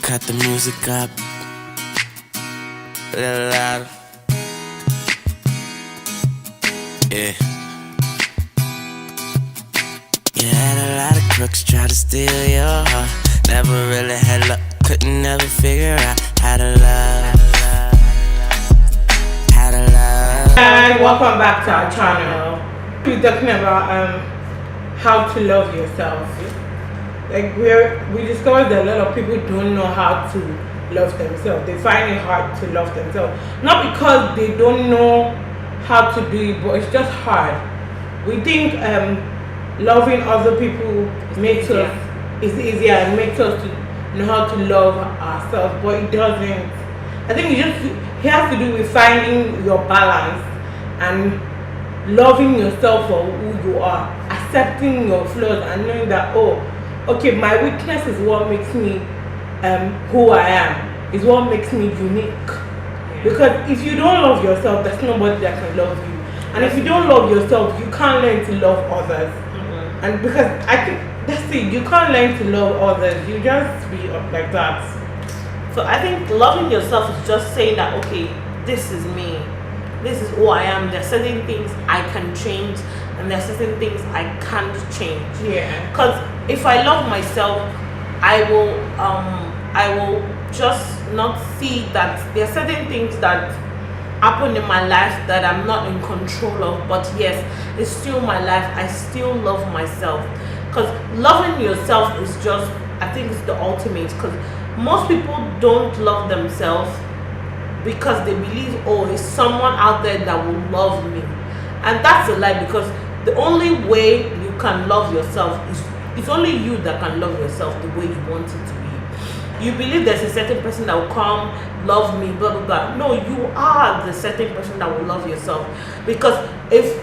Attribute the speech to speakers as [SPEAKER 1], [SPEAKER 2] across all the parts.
[SPEAKER 1] cut the music up a little louder. Yeah. You had a lot of crooks try to steal your heart. Never really had luck, couldn't never figure out how to love. How to love.
[SPEAKER 2] And welcome back to our channel. We're talking about how to love yourself. Like we discovered that a lot of people don't know how to love themselves. They find it hard to love themselves. Not because they don't know how to do it, but it's just hard. We think loving other people makes us easier and makes us to know how to love ourselves, but it doesn't. I think it has to do with finding your balance and loving yourself for who you are, accepting your flaws and knowing that, oh, okay, my weakness is what makes me who I am, is what makes me unique. Because if you don't love yourself, there's nobody that can love you. And if you don't love yourself, you can't learn to love others. And because I think that's it, you can't learn to love others, you just be like that.
[SPEAKER 3] So I think loving yourself is just saying that, okay, this is me, this is who I am. There are certain things I can change and there are certain things I can't change.
[SPEAKER 2] Yeah.
[SPEAKER 3] Because if I love myself, I will just not see that there are certain things that happen in my life that I'm not in control of, but yes, it's still my life. I still love myself. Because loving yourself is just, I think it's the ultimate. Because most people don't love themselves because they believe, oh, it's someone out there that will love me. And that's a lie, because the only way you can love yourself is it's only you that can love yourself the way you want it to be. You believe there's a certain person that will come, love me, blah blah blah. No, you are the certain person that will love yourself. Because if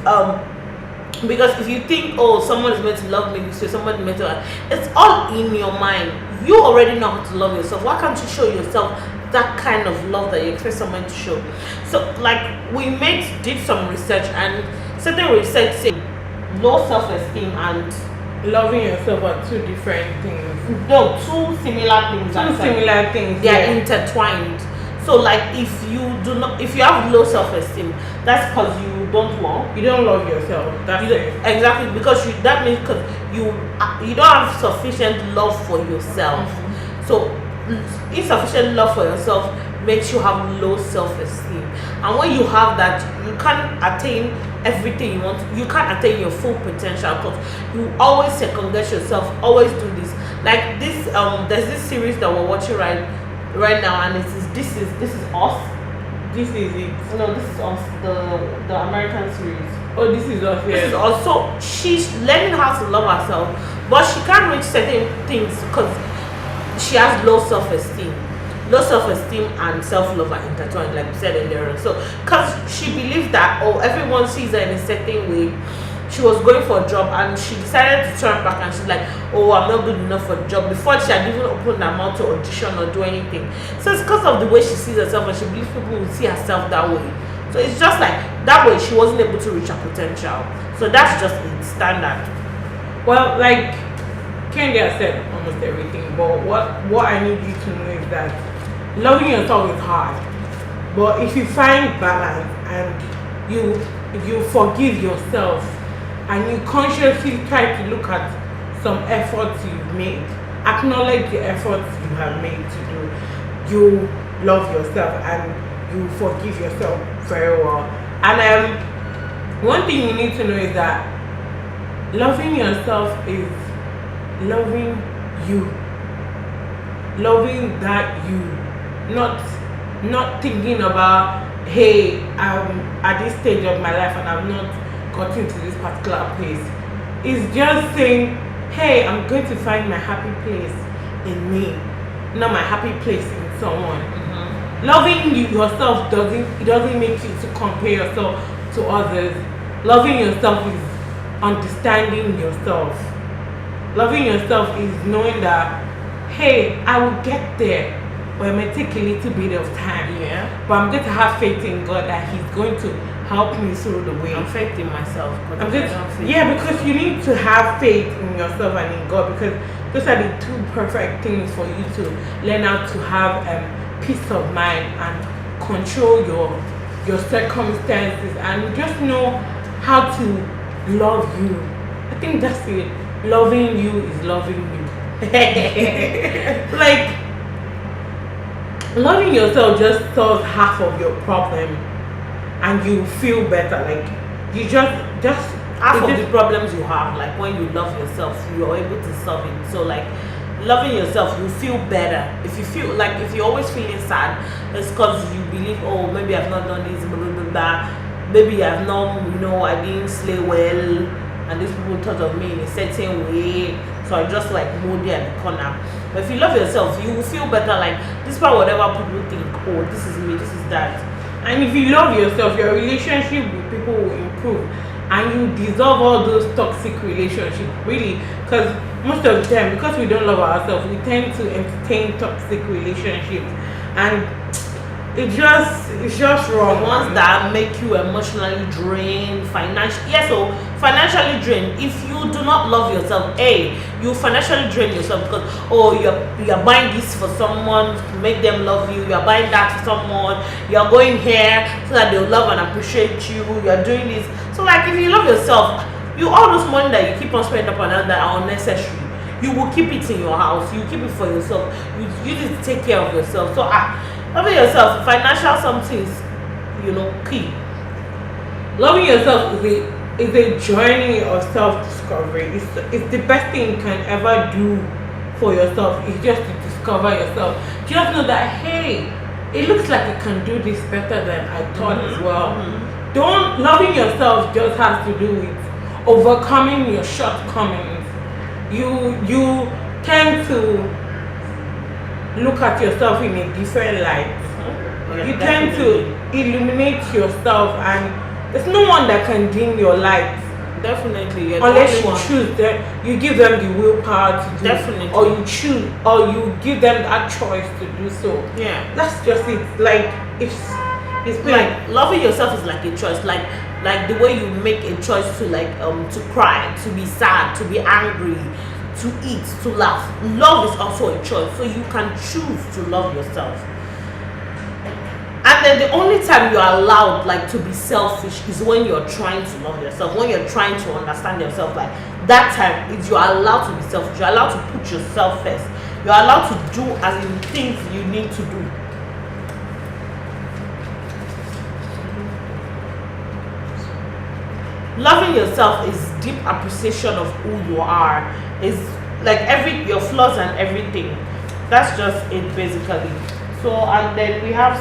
[SPEAKER 3] you think, oh, someone is meant to love me this way, someone is meant to, it's all in your mind. You already know how to love yourself. Why can't you show yourself that kind of love that you expect someone to show? So like we did some research, and certain research say low self-esteem and
[SPEAKER 2] Loving yourself are two different things.
[SPEAKER 3] No, two similar things.
[SPEAKER 2] Two similar things.
[SPEAKER 3] They are intertwined. So like if you have low self-esteem, that's because you don't love
[SPEAKER 2] yourself. That's it.
[SPEAKER 3] Exactly, because that means because you don't have sufficient love for yourself. So insufficient love for yourself makes you have low self-esteem, and when you have that, you can't attain everything you want. You can't attain your full potential because you always second guess yourself, always do this. Like this there's this series that we're watching right now, and this is us.
[SPEAKER 2] This is it.
[SPEAKER 3] No, this is us, the American series.
[SPEAKER 2] Oh, this is us.
[SPEAKER 3] This is us. So she's learning how to love herself, but she can't reach certain things because she has low self-esteem. Low self-esteem and self-love are intertwined, like we said earlier. So because she believes that, oh, everyone sees her in a certain way, she was going for a job and she decided to turn back, and she's like, oh, I'm not good enough for the job, before she had even opened her mouth to audition or do anything. So it's because of the way she sees herself, and she believes people will see herself that way. So it's just like that way she wasn't able to reach her potential. So that's just it, standard.
[SPEAKER 2] Well, like Kendi has said almost everything, but what I need you to know is that loving yourself is hard. But if you find balance and you forgive yourself and you consciously try to look at some efforts you've made, acknowledge the efforts you have made to do, you love yourself and you forgive yourself very well. And one thing you need to know is that loving yourself is loving you, loving that you, not thinking about, hey, I'm at this stage of my life and I've not gotten to this particular place. It's just saying, hey, I'm going to find my happy place in me, not my happy place in someone. Loving yourself doesn't make you to compare yourself to others. Loving yourself is understanding yourself. Loving yourself is knowing that, hey, I will get there, but it may take a little bit of time.
[SPEAKER 3] Yeah.
[SPEAKER 2] But I'm going to have faith in God that He's going to help me through the way.
[SPEAKER 3] I'm faith in myself.
[SPEAKER 2] I'm just, yeah, because you need to have faith in yourself and in God, because those are the two perfect things for you to learn how to have peace of mind and control your circumstances, and just know how to love you. I think that's it. Loving you is loving you. Like, loving yourself just solves half of your problem, and you feel better. Like, you just
[SPEAKER 3] half of the problems you have, like when you love yourself, you are able to solve it. So like, loving yourself, you feel better. If you feel like, if you're always feeling sad, it's because you believe, oh, maybe I've not done this, blah, blah, blah, blah. Maybe I've not, I didn't slay well, and these people thought of me in a certain way, so I just like moody at the corner. But if you love yourself, you will feel better. Like, despite whatever people think, oh, this is me, this is that.
[SPEAKER 2] And if you love yourself, your relationship with people will improve, and you dissolve all those toxic relationships, really. Because most of the time, because we don't love ourselves, we tend to entertain toxic relationships, and it's just wrong.
[SPEAKER 3] The ones that make you emotionally drained, financially drained. If you do not love yourself, you financially drain yourself, because you're buying this for someone to make them love you, you're buying that for someone, you're going here so that they'll love and appreciate you, you're doing this. So like, if you love yourself, all those money that you keep on spending upon others that are unnecessary, you will keep it in your house, you keep it for yourself, you use it to take care of yourself. So loving yourself, financial something is, key.
[SPEAKER 2] Loving yourself is a journey of self-discovery. It's the best thing you can ever do for yourself. It's just to discover yourself. Just know that, hey, it looks like I can do this better than I thought as well. Loving yourself just has to do with overcoming your shortcomings. You tend to look at yourself in a different light. You tend to illuminate yourself, and there's no one that can dim your light.
[SPEAKER 3] Definitely,
[SPEAKER 2] unless you choose them, you give them the willpower to do.
[SPEAKER 3] Definitely.
[SPEAKER 2] Or you choose, or you give them that choice to do so.
[SPEAKER 3] Yeah,
[SPEAKER 2] that's just it. Like, it's
[SPEAKER 3] like loving yourself is like a choice. Like the way you make a choice to to cry, to be sad, to be angry, to eat, to laugh. Love is also a choice, so you can choose to love yourself. And then the only time you are allowed to be selfish is when you're trying to love yourself, when you're trying to understand yourself. Like, that time is you are allowed to be selfish. You're allowed to put yourself first. You're allowed to do as in things you need to do. Loving yourself is deep appreciation of who you are. Is like your flaws and everything. That's just it basically. So, and then we have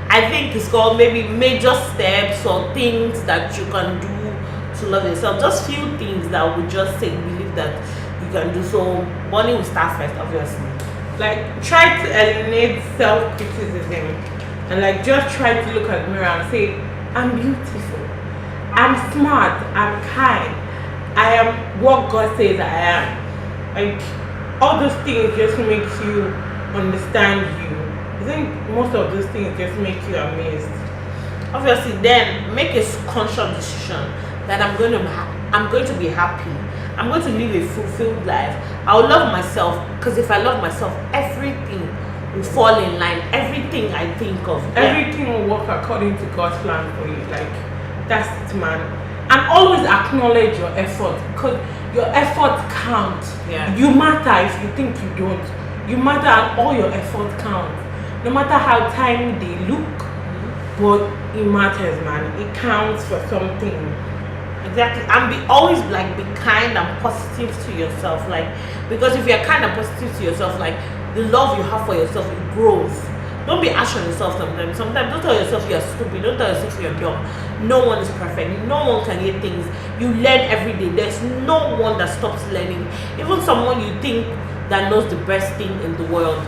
[SPEAKER 3] I think it's called maybe major steps or things that you can do to love yourself. Just few things that we just believe that you can do. So Bonnie will start first, obviously.
[SPEAKER 2] Like, try to eliminate self-criticism, and just try to look at the mirror and say, I'm beautiful, I'm smart, I'm kind, I am what God says I am. Like, all those things just make you understand you. I think most of those things just make you amazed.
[SPEAKER 3] Obviously, then make a conscious decision that I'm going to be happy. I'm going to live a fulfilled life. I'll love myself, because if I love myself, everything will fall in line. Everything I think of,
[SPEAKER 2] everything will work according to God's plan for you. Like, that's it, man. And always acknowledge your effort, because your effort counts.
[SPEAKER 3] Yeah.
[SPEAKER 2] You matter if you think you don't. You matter, and all your effort counts. No matter how tiny they look, but it matters, man. It counts for something.
[SPEAKER 3] Exactly. And always be kind and positive to yourself. Because if you're kind and positive to yourself, the love you have for yourself, it grows. Don't be harsh on yourself sometimes. Sometimes don't tell yourself you're stupid. Don't tell yourself you're dumb. No one is perfect. No one can hear things. You learn every day. There's no one that stops learning. Even someone you think that knows the best thing in the world,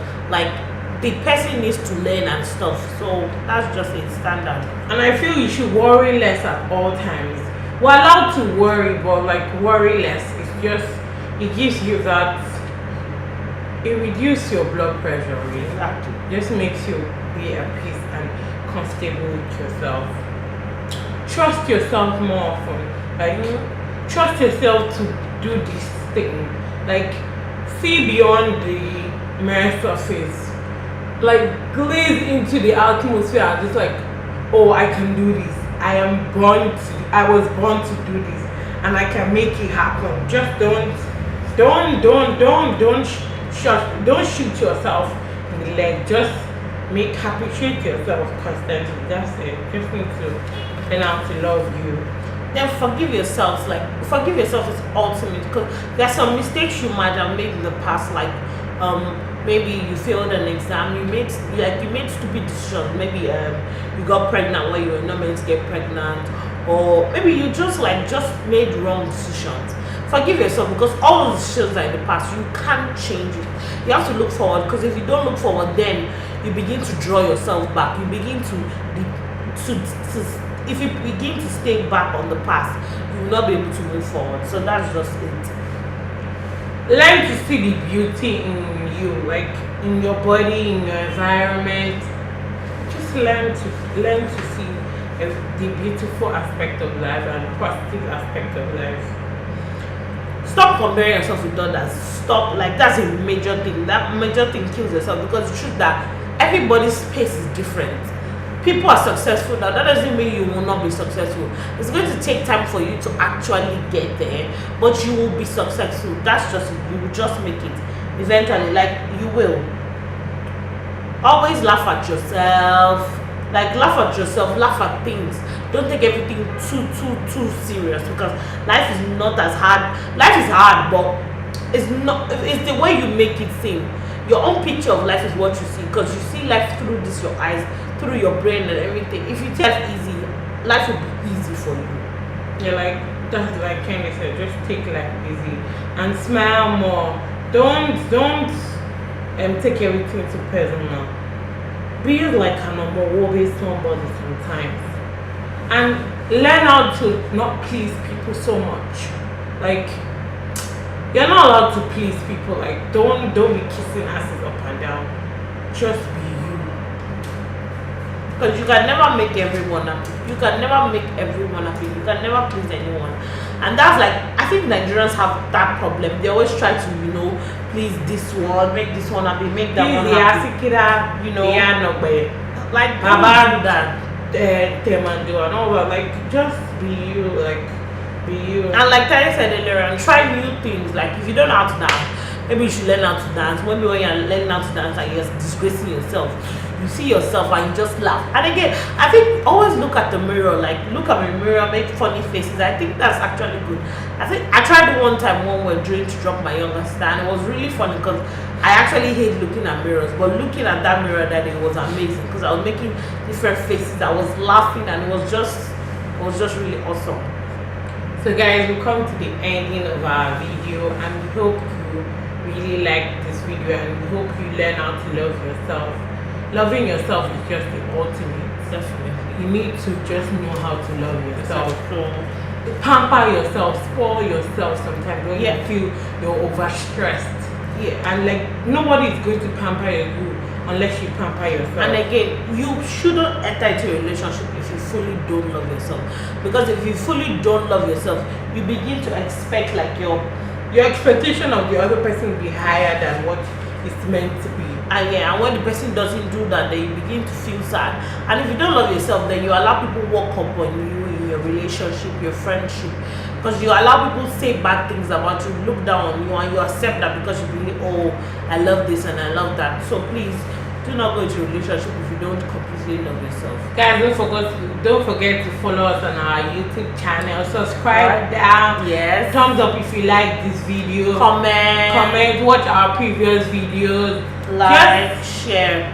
[SPEAKER 3] the person needs to learn and stuff. So that's just a standard.
[SPEAKER 2] And I feel you should worry less at all times. We're allowed to worry, but worry less. It's just, it gives you that, it reduces your blood pressure, really.
[SPEAKER 3] Exactly.
[SPEAKER 2] Just makes you be at peace and comfortable with yourself. Trust yourself more often. Like, trust yourself to do this thing. Like, see beyond the mere surface. Like, glaze into the atmosphere and just like, oh, I can do this. I was born to do this, and I can make it happen. Just don't shoot yourself in the leg. Just appreciate yourself constantly. That's it. Just need to learn how to love you.
[SPEAKER 3] Then forgive yourself. Like, forgive yourself is ultimate, because there are some mistakes you might have made in the past. Like, maybe you failed an exam. You made stupid decisions. Maybe you got pregnant when you were not meant to get pregnant, or maybe you just made wrong decisions. Forgive yourself, because all those decisions are in the past. You can't change it. You have to look forward, because if you don't look forward, then you begin to draw yourself back. You begin if you begin to stay back on the past, you will not be able to move forward. So that's just it.
[SPEAKER 2] Learn to see the beauty in you, like in your body, in your environment. Just learn to see the beautiful aspect of life and positive aspect of life.
[SPEAKER 3] Stop comparing yourself with others. Stop. Like, that's a major thing. That major thing kills yourself, because the truth that everybody's pace is different. People are successful now. That doesn't mean you will not be successful. It's going to take time for you to actually get there, but you will be successful. That's just it. You will just make it eventually. Like, you will. Always laugh at yourself. Like, laugh at yourself. Laugh at things. Don't take everything too serious, because life is not as hard. Life is hard, but it's not. It's the way you make it seem. Your own picture of life is what you see, because you see life through your eyes, through your brain and everything. If you take it easy, life will be easy for you.
[SPEAKER 2] Yeah, like that's like Kenny said, just take life easy and smile more. Don't take everything too personal. Be like a normal always somebody sometimes. And learn how to not please people so much. Like, you're not allowed to please people. Like, don't be kissing asses up and down. Just be you.
[SPEAKER 3] Because you can never make everyone happy. You can never make everyone happy. You can never please anyone. And that's like, I think Nigerians have that problem. They always try to, please this one, make this one happy, make that one happy. Like,
[SPEAKER 2] about that. And all that. Like, just be you. Like, be you.
[SPEAKER 3] And like Tanya said earlier, and try new things. Like, if you don't know how to dance, maybe you should learn how to dance. Maybe when you're learning how to dance and you're disgracing yourself, you see yourself and you just laugh. And again, I think always look at the mirror. Like, look at the mirror, make funny faces. I think that's actually good. I think I tried it one time when we were doing to drop my younger sister, and it was really funny, because I actually hate looking at mirrors, but looking at that mirror that day was amazing, because I was making different faces. I was laughing, and it was just really awesome.
[SPEAKER 2] So guys, we come to the ending of our video, and we hope you really like this video, and we hope you learn how to love yourself. Loving yourself is just the ultimate.
[SPEAKER 3] Definitely.
[SPEAKER 2] You need to just know how to love yourself. Pamper yourself, spoil yourself sometimes when you feel you're overstressed. Yeah. And like, nobody is going to pamper you unless you pamper yourself.
[SPEAKER 3] And again, you shouldn't enter into a relationship if you fully don't love yourself. Because if you fully don't love yourself, you begin to expect like your
[SPEAKER 2] expectation of the other person will be higher than what it's meant to be.
[SPEAKER 3] And when the person doesn't do that, then you begin to feel sad. And if you don't love yourself, then you allow people walk up on you in your relationship, your friendship. Because you allow people to say bad things about you, look down on you, and you accept that because you believe, oh, I love this and I love that. So please, do not go into a relationship if you don't completely love yourself.
[SPEAKER 2] Guys, don't forget to follow us on our YouTube channel. Subscribe down.
[SPEAKER 3] Yes.
[SPEAKER 2] Thumbs up if you like this video. Comment. Watch our previous videos.
[SPEAKER 3] Like, share.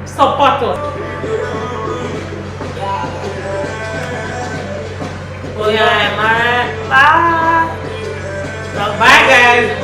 [SPEAKER 2] Support us.
[SPEAKER 3] Oh yeah, bye.
[SPEAKER 2] Bye guys.